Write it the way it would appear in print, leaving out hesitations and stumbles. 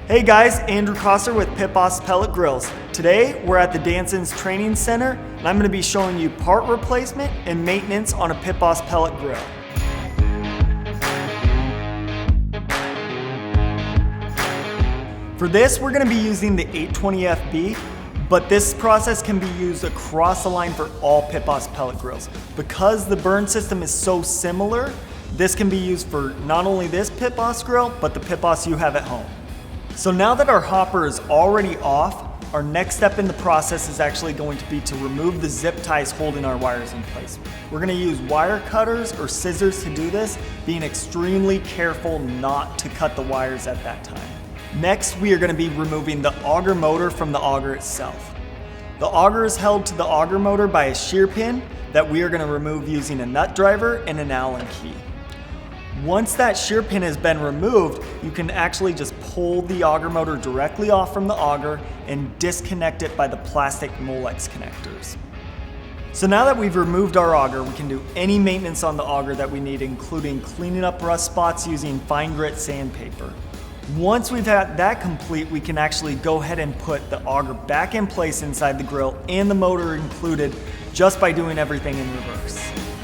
Hey guys, Andrew Coster with Pit Boss Pellet Grills. Today we're at the Danson's Training Center and I'm going to be showing you part replacement and maintenance on a Pit Boss Pellet Grill. For this we're going to be using the 820FB, but this process can be used across the line for all Pit Boss Pellet Grills. Because the burn system is so similar, this can be used for not only this Pit Boss grill, but the Pit Boss you have at home. So now that our hopper is already off, our next step in the process is actually going to be to remove the zip ties holding our wires in place. We're going to use wire cutters or scissors to do this, being extremely careful not to cut the wires at that time. Next, we are going to be removing the auger motor from the auger itself. The auger is held to the auger motor by a shear pin that we are going to remove using a nut driver and an Allen key. Once that shear pin has been removed, you can actually just pull the auger motor directly off from the auger and disconnect it by the plastic Molex connectors. So now that we've removed our auger, we can do any maintenance on the auger that we need, including cleaning up rust spots using fine grit sandpaper. Once we've had that complete, we can actually go ahead and put the auger back in place inside the grill and the motor included just by doing everything in reverse.